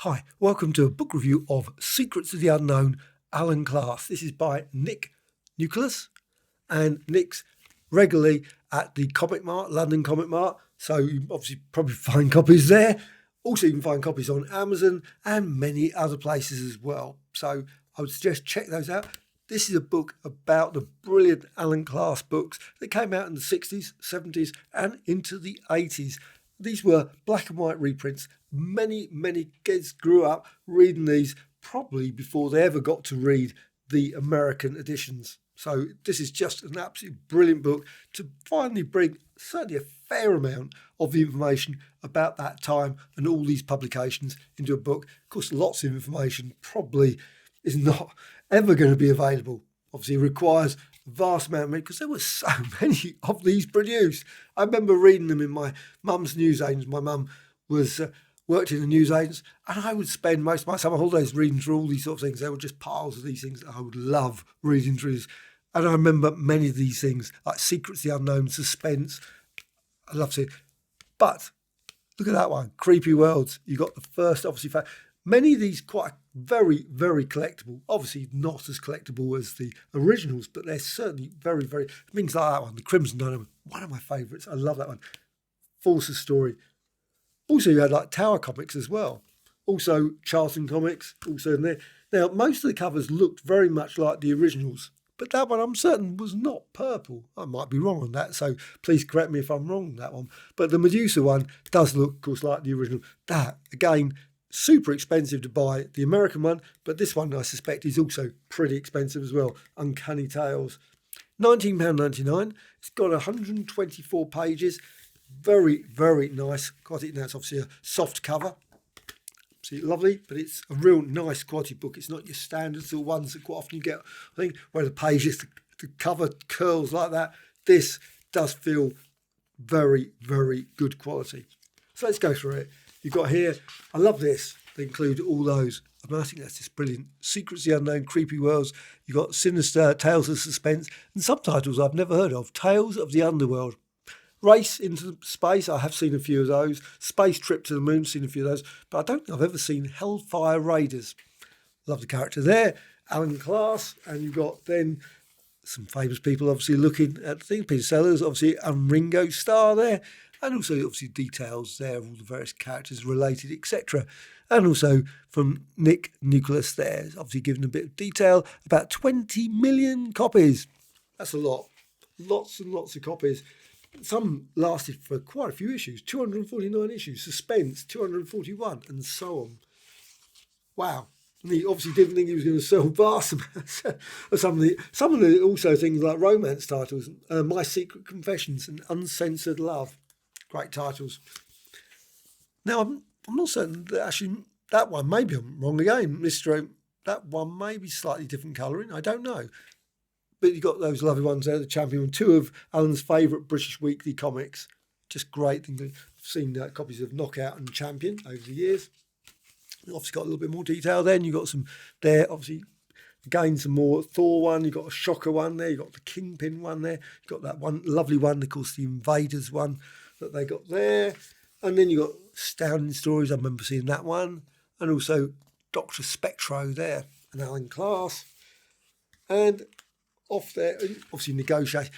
Hi, welcome to a book review of Secrets of the Unknown, Alan Class. This is by Nick Neocleous, and Nick's regularly at the Comic Mart, London Comic Mart, so you obviously probably find copies there. Also, you can find copies on Amazon and many other places as well. So I would suggest check those out. This is a book about the brilliant Alan Class books that came out in the 60s, 70s and into the 80s. These were black and white reprints. Many kids grew up reading these probably before they ever got to read the American editions. So this is just an absolutely brilliant book to finally bring certainly a fair amount of the information about that time and all these publications into a book. Of course, lots of information probably is not ever going to be available. Obviously, it requires a vast amount of money because there were so many of these produced. I remember reading them in my mum's newsagents. My mum was worked in the newsagents, and I would spend most of my summer holidays reading through all these sort of things. There were just piles of these things that I would love reading through. And I remember many of these things, like Secrets of the Unknown, Suspense. I love to. But look at that one, Creepy Worlds. You got the first, obviously. Many of these quite very collectible. Obviously not as collectible as the originals, but they're certainly very things like that one, the Crimson Dynamo, one of my favourites. I love that one. Force's Story. Also, you had like Tower Comics as well. Also, Charlton Comics, also in there. Now, most of the covers looked very much like the originals, but that one I'm certain was not purple. I might be wrong on that, so please correct me if I'm wrong on that one. But the Medusa one does look, of course, like the original. That, again, super expensive to buy, the American one, but this one I suspect is also pretty expensive as well. Uncanny Tales. £19.99. It's got 124 pages. Very nice quality. Now it's obviously a soft cover. Absolutely lovely, but it's a real nice quality book. It's not your standard sort of ones that quite often you get, I think, where the pages, the cover curls like that. This does feel very good quality. So let's go through it. You've got here, I love this. They include all those. I mean, I think that's just brilliant. Secrets of the Unknown, Creepy Worlds. You've got Sinister Tales of Suspense, and subtitles I've never heard of. Tales of the Underworld. Race into Space, I have seen a few of those. Space Trip to the Moon, seen a few of those. But I don't think I've ever seen Hellfire Raiders. Love the character there. Alan Class, and you've got then some famous people obviously looking at the thing. Peter Sellers, obviously, and Ringo Starr there. And also, obviously, details there of all the various characters related, etc. And also from Nick Neocleous there, obviously given a bit of detail, about 20 million copies. That's a lot. Lots and lots of copies. Some lasted for quite a few issues, 249 issues, Suspense, 241, and so on. Wow. And he obviously didn't think he was going to sell vast amounts of some of the also things like romance titles, My Secret Confessions and Uncensored Love. Great titles. Now, I'm not certain that actually that one, maybe I'm wrong again, Mr. That one may be slightly different colouring, I don't know. But you've got those lovely ones there, the Champion, two of Alan's favourite British weekly comics. Just great thing. I've seen copies of Knockout and Champion over the years. You've obviously got a little bit more detail then. You've got some there, obviously, again, some more Thor one. You've got a Shocker one there. You've got the Kingpin one there. You've got that one lovely one, of course, the Invaders one that they got there. And then you've got Astounding Stories. I remember seeing that one. And also Dr. Spectro there and Alan Class. And off there, obviously negotiate.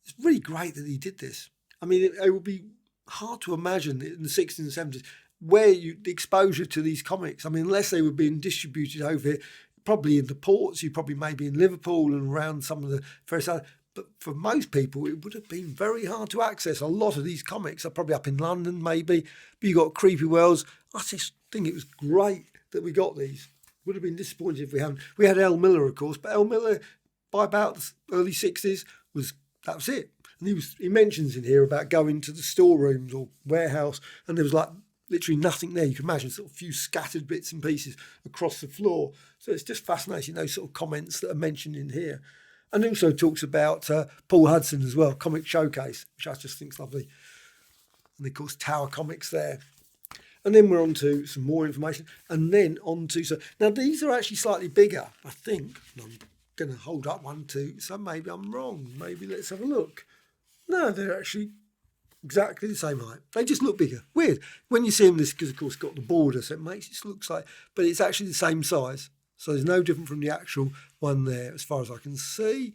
It's really great that he did this. I mean, it would be hard to imagine in the 60s and 70s where the exposure to these comics. I mean, unless they were being distributed over here, probably in the ports, you probably maybe in Liverpool and around some of the various other. But for most people, it would have been very hard to access. A lot of these comics are probably up in London, maybe. But you got Creepy Worlds. I just think it was great that we got these. Would have been disappointed if we hadn't. We had El Miller, of course, but El Miller, by about the early 60s, that was it. And he mentions in here about going to the storerooms or warehouse, and there was like literally nothing there. You can imagine sort of a few scattered bits and pieces across the floor. So it's just fascinating, those sort of comments that are mentioned in here. And also talks about Paul Hudson as well, Comic Showcase, which I just think is lovely. And of course, Tower Comics there. And then we're on to some more information. And then on to... Now, these are actually slightly bigger, I think. I'm going to hold up one, two. So maybe I'm wrong. Maybe let's have a look. No, they're actually exactly the same height. They just look bigger. Weird. When you see them, this because of course got the border, so it makes it looks like, but it's actually the same size. So there's no different from the actual one there, as far as I can see.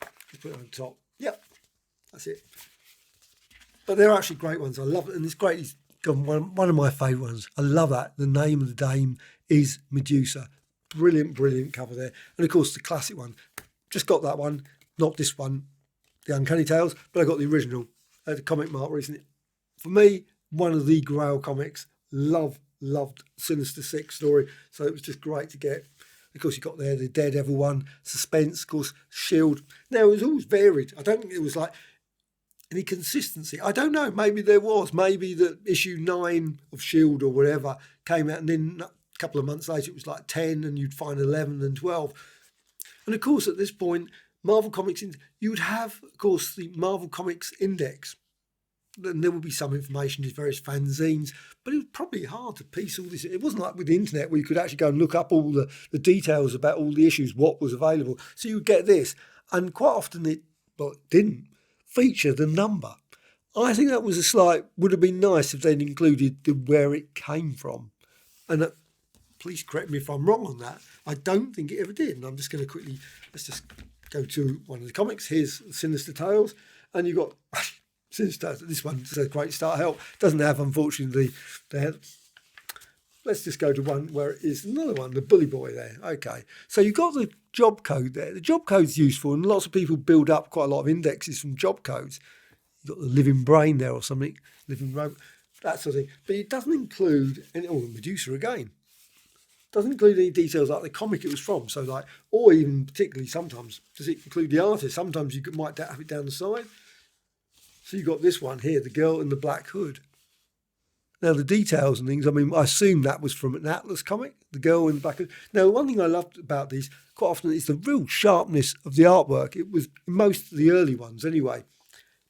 Let's put it on top. Yep, that's it. But they're actually great ones. I love it, and it's great. It's one of my favourite ones. I love that. The name of the dame is Medusa. Brilliant, brilliant cover there. And of course, the classic one. Just got that one, not this one, the Uncanny Tales, but I got the original at the Comic Mart recently. For me, one of the Grail comics. Loved Sinister Six story, so it was just great to get. Of course, you got there the Daredevil one, Suspense, of course, Shield. Now, it was always varied. I don't think it was like any consistency. I don't know, maybe there was. Maybe the issue 9 of Shield or whatever came out, and then a couple of months later it was like 10, and you'd find 11 and 12. And of course, at this point, Marvel Comics, you would have, of course, the Marvel Comics Index. And there would be some information in various fanzines, but it was probably hard to piece all this. It wasn't like with the internet where you could actually go and look up all the details about all the issues, what was available. So you would get this, and quite often it didn't feature the number. I think that was would have been nice if they'd included where it came from. And please correct me if I'm wrong on that. I don't think it ever did. And I'm just going to let's just go to one of the comics. Here's Sinister Tales, and you've got this one says Great Start Help. Doesn't have, unfortunately, let's just go to one where it is another one, the Bully Boy there. Okay, so you've got the job code there. The job code's useful, and lots of people build up quite a lot of indexes from job codes. You've got the Living Brain there or something, Living Rope, that sort of thing. But it doesn't include Medusa again. Doesn't include any details like the comic it was from. So or even particularly sometimes, does it include the artist? Sometimes you might have it down the side. So you've got this one here, the girl in the black hood. Now, the details and things, I assume that was from an Atlas comic, the girl in the black hood. Now, one thing I loved about these quite often is the real sharpness of the artwork. It was most of the early ones anyway.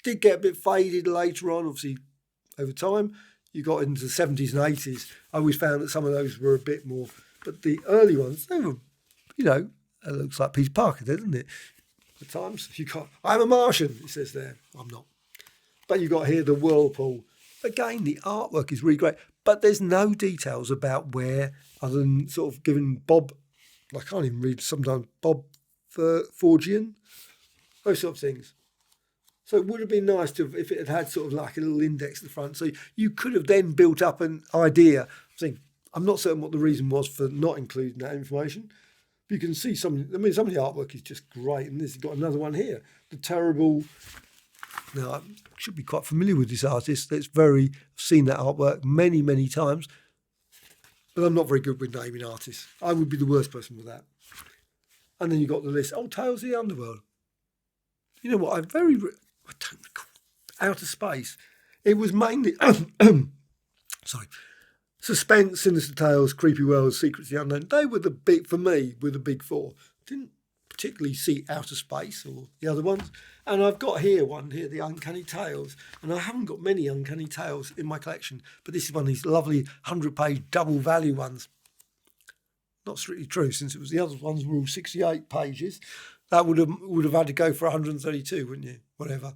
Did get a bit faded later on, obviously, over time. You got into the 70s and 80s. I always found that some of those were a bit more, but the early ones, they were, it looks like Peter Parker, doesn't it? At times, I'm a Martian, it says there. I'm not. But you've got here the Whirlpool. Again, the artwork is really great, but there's no details about where, other than sort of giving Bob, I can't even read sometimes, Bob Forgian, those sort of things. So it would have been nice if it had sort of like a little index at the front. So you could have then built up an idea. I'm not certain what the reason was for not including that information. But you can see some of the artwork is just great. And this has got another one here, the terrible. Now, I should be quite familiar with this artist. I've seen that artwork many, many times. But I'm not very good with naming artists. I would be the worst person with that. And then you've got the list. Tales of the Underworld. You know what? I don't recall. Outer Space. It was mainly... Suspense, Sinister Tales, Creepy Worlds, Secrets of the Unknown. They were the big four. Didn't particularly see Outer Space or the other ones. And I've got the Uncanny Tales. And I haven't got many Uncanny Tales in my collection, but this is one of these lovely 100-page double value ones. Not strictly true, since the other ones were all 68 pages. That would have had to go for 132, wouldn't you? Whatever.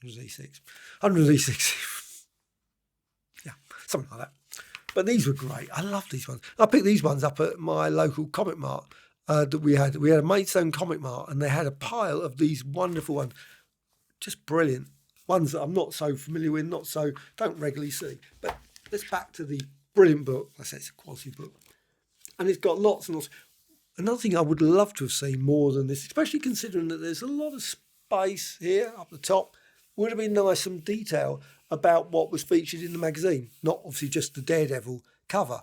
136. Yeah, something like that. But these were great. I love these ones. I picked these ones up at my local Comic Mart that we had. We had a Maidstone Comic Mart, and they had a pile of these wonderful ones. Just brilliant. Ones that I'm not so familiar with, don't regularly see. But let's back to the brilliant book. I say it's a quality book. And it's got lots and lots. Another thing I would love to have seen more than this, especially considering that there's a lot of space here up the top, would have been nice, some detail about what was featured in the magazine. Not obviously just the Daredevil cover.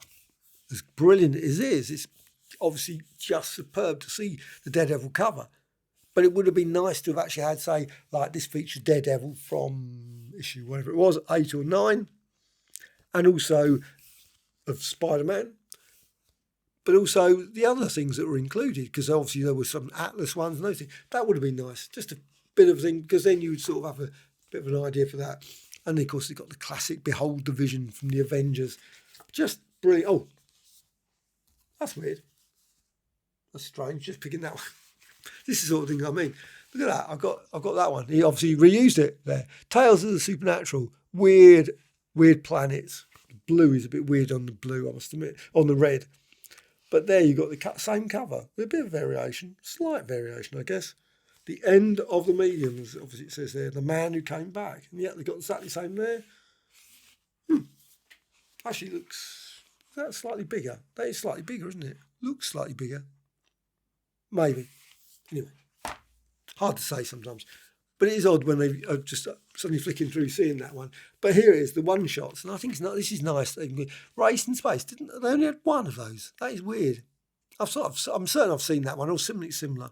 As brilliant as it is, it's obviously just superb to see the Daredevil cover. But it would have been nice to have actually had, say, like this features Daredevil from issue, whatever it was, 8 or 9, and also of Spider-Man. But also the other things that were included, because obviously there were some Atlas ones and those things. That would have been nice. Just a bit of thing, because then you would sort of have a bit of an idea for that. And then, of course, you've got the classic Behold the Vision from the Avengers. Just brilliant. Oh, that's weird. That's strange, just picking that one. This is the sort of thing I mean. Look at that. I've got that one. He obviously reused it there. Tales of the Supernatural. Weird planets. Blue is a bit weird on the blue, I must admit, on the red. But there you got the same cover with a bit of variation, slight variation, I guess. The end of the mediums, obviously it says there, the man who came back. And yet they got exactly the same there. Actually looks, that's slightly bigger. That is slightly bigger, isn't it? Looks slightly bigger. Maybe. Anyway, hard to say sometimes. But it is odd when they are just suddenly flicking through seeing that one. But here it is, the one shots. And I think this is nice. Race in Space, they only had one of those. That is weird. I'm certain I've seen that one, or similar.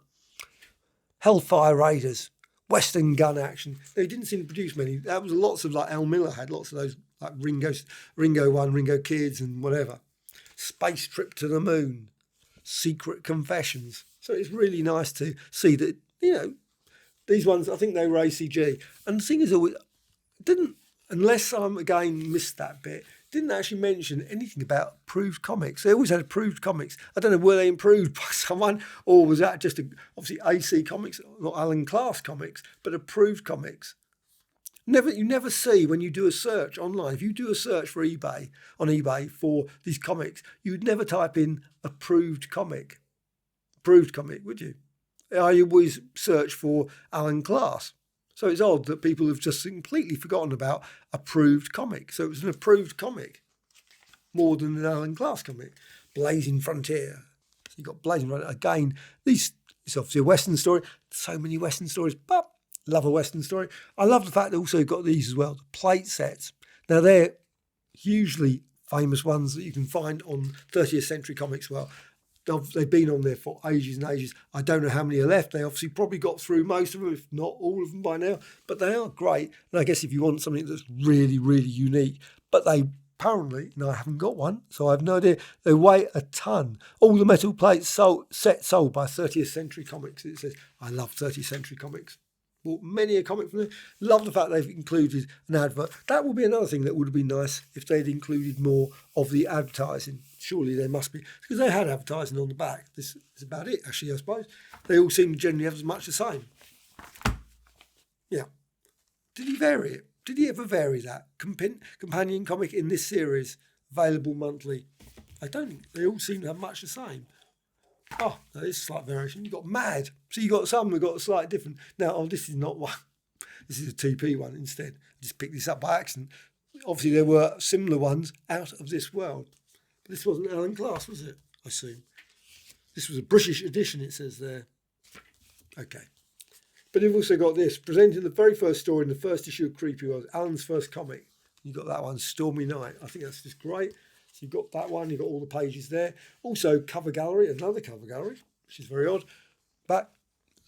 Hellfire Raiders, Western gun action. They didn't seem to produce many. That was lots of, like Al Miller had lots of those, like Ringo 1, Ringo Kids and whatever. Space Trip to the Moon, Secret Confessions. So it's really nice to see that, these ones, I think they were ACG. And the thing is, unless I'm again missed that bit, didn't actually mention anything about approved comics. They always had approved comics. I don't know, were they improved by someone, or was that just obviously AC Comics, not Alan Class comics, but approved comics? You never see when you do a search online. If you do a search for on eBay for these comics, you'd never type in approved comic, would you? I always search for Alan Class. So it's odd that people have just completely forgotten about approved comic. So it was an approved comic more than an Alan Class comic. Blazing Frontier. So you've got Blazing Frontier. Again, it's obviously a Western story. So many Western stories, but love a Western story. I love the fact that also got these as well, the plate sets. Now they're hugely famous ones that you can find on 30th Century Comics. Well, they've been on there for ages and ages. I don't know how many are left. They obviously probably got through most of them, if not all of them by now. But they are great. And I guess if you want something that's really, really unique, but they apparently, and I haven't got one, so I have no idea, they weigh a ton. All the metal plates sold by 30th Century Comics. It says, I love 30th Century Comics. Bought many a comic from them. Love the fact they've included an advert. That would be another thing that would have been nice if they'd included more of the advertising. Surely there must be, because they had advertising on the back. This is about it, actually, I suppose. They all seem to generally have as much the same. Yeah. Did he vary it? Did he ever vary that? Companion comic in this series, available monthly. I don't think they all seem to have much the same. Oh, that is a slight variation. You've got Mad. So you've got some that got a slightly different. Now, this is not one. This is a TP one instead. I just picked this up by accident. Obviously, there were similar ones out of this world. But this wasn't Alan Class, was it? I assume. This was a British edition, it says there. Okay. But you've also got this, presenting the very first story in the first issue of Creepy World, Alan's first comic. You've got that one, Stormy Night. I think that's just great. So you've got that one, you've got all the pages there. Also, cover gallery, another cover gallery, which is very odd. But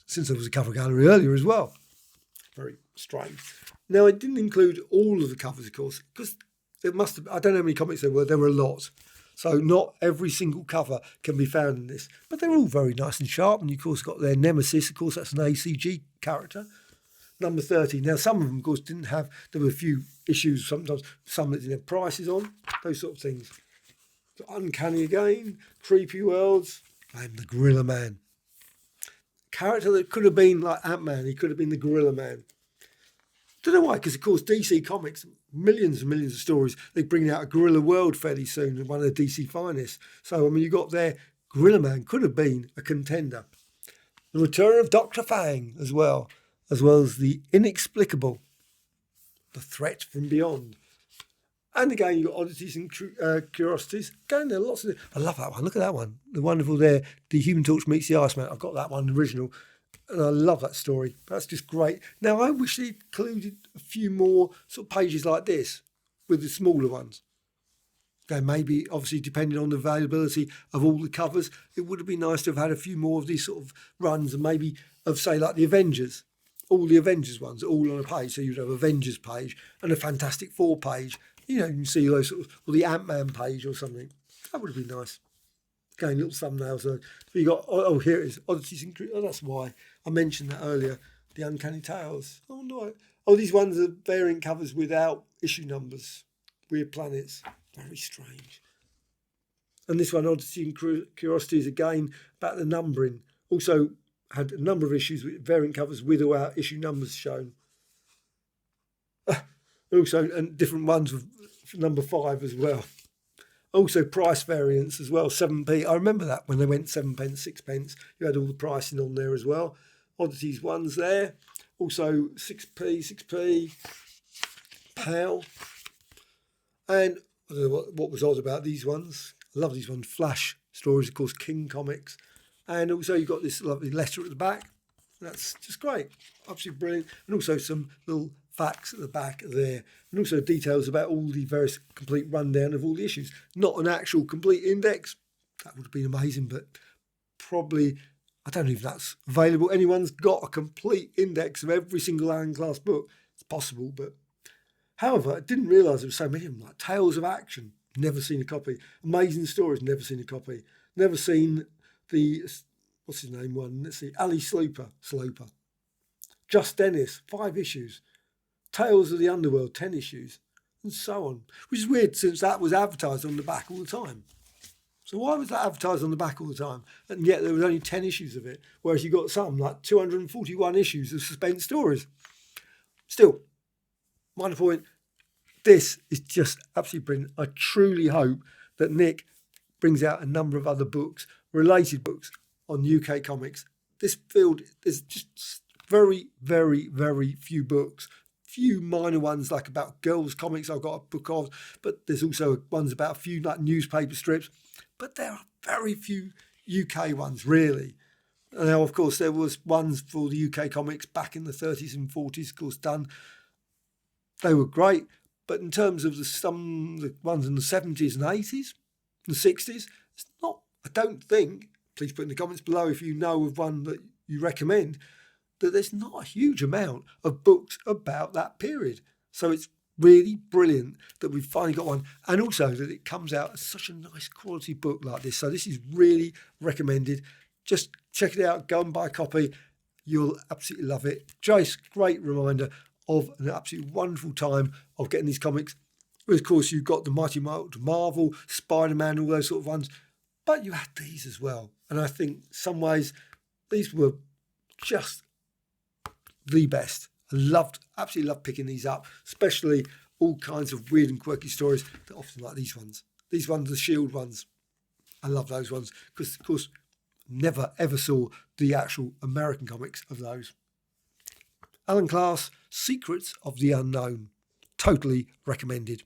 since there was a cover gallery earlier as well. Very strange. Now, it didn't include all of the covers, of course, because there must have, I don't know how many comics there were a lot. So not every single cover can be found in this. But they're all very nice and sharp. And you, of course, got their Nemesis. Of course, that's an ACG character. Number 30. Now, some of them, of course, didn't have, there were a few issues, sometimes some that didn't have prices on, those sort of things. Uncanny again, Creepy Worlds, and the Gorilla Man. Character that could have been like Ant-Man, he could have been the Gorilla Man. Don't know why, because of course DC Comics, millions and millions of stories, they're bringing out a Gorilla World fairly soon, one of the DC finest. So, I mean, you got there, Gorilla Man could have been a contender. The return of Dr. Fang as well as the Inexplicable, the Threat from Beyond. And again, you've got Oddities and Curiosities. Again, there are lots of... I love that one. Look at that one. The wonderful there, The Human Torch Meets the Iceman. I've got that one, the original. And I love that story. That's just great. Now, I wish they included a few more sort of pages like this with the smaller ones. Okay, maybe, obviously, depending on the availability of all the covers, it would have been nice to have had a few more of these sort of runs and maybe of, say, like the Avengers. All the Avengers ones, all on a page. So you'd have Avengers page and a Fantastic Four page. You know, you can see those sort of, or the Ant-Man page or something. That would have been nice. Again, little thumbnails. So you got, oh, here it is. Oddities and Curiosities. Oh, that's why I mentioned that earlier. The Uncanny Tales. Oh, no. Oh, these ones are variant covers without issue numbers. Weird Planets. Very strange. And this one, Odyssey and Curiosities, again, about the numbering. Also had a number of issues with variant covers with or without issue numbers shown. Also, and different ones with number 5 as well. Also, price variants as well, 7p. I remember that when they went 7 pence, 6 pence. You had all the pricing on there as well. Oddities ones there. Also, 6p, PAL. And I don't know what was odd about these ones. I love these ones. Flash stories, of course, King Comics. And also, you've got this lovely letter at the back. That's just great. Absolutely brilliant. And also some little facts at the back there. And also details about all the various complete rundown of all the issues. Not an actual complete index. That would have been amazing, but probably, I don't know if that's available. Anyone's got a complete index of every single Alan Class book. It's possible, but however, I didn't realise there were so many of them. Like Tales of Action, never seen a copy. Amazing Stories, never seen a copy. Never seen the, what's his name one? Let's see, Ali Sloper. Just Dennis, 5 issues. Tales of the Underworld, 10 issues. And so on. Which is weird since that was advertised on the back all the time. So why was that advertised on the back all the time? And yet there was only 10 issues of it. Whereas you got some, like 241 issues of suspense stories. Still, minor point, this is just absolutely brilliant. I truly hope that Nick brings out a number of other books, related books on UK comics. This field, there's just very, very, very few books. Few minor ones like about girls' comics I've got a book of, but there's also ones about a few like newspaper strips. But there are very few UK ones, really. Now, of course, there was ones for the UK comics back in the 30s and 40s, of course, done. They were great, but in terms of the ones in the 70s and 80s, and 60s, it's not, I don't think, please put in the comments below if you know of one that you recommend, that there's not a huge amount of books about that period. So it's really brilliant that we've finally got one, and also that it comes out as such a nice quality book like this. So this is really recommended. Just check it out, go and buy a copy. You'll absolutely love it. Just great reminder of an absolutely wonderful time of getting these comics. Of course, you've got the Mighty Marvel, Spider-Man, all those sort of ones, but you had these as well. And I think in some ways, these were just the best. Absolutely loved picking these up, especially all kinds of weird and quirky stories that often like these ones. These ones, the Shield ones. I love those ones because, of course, never ever saw the actual American comics of those. Alan Class, Secrets of the Unknown. Totally recommended.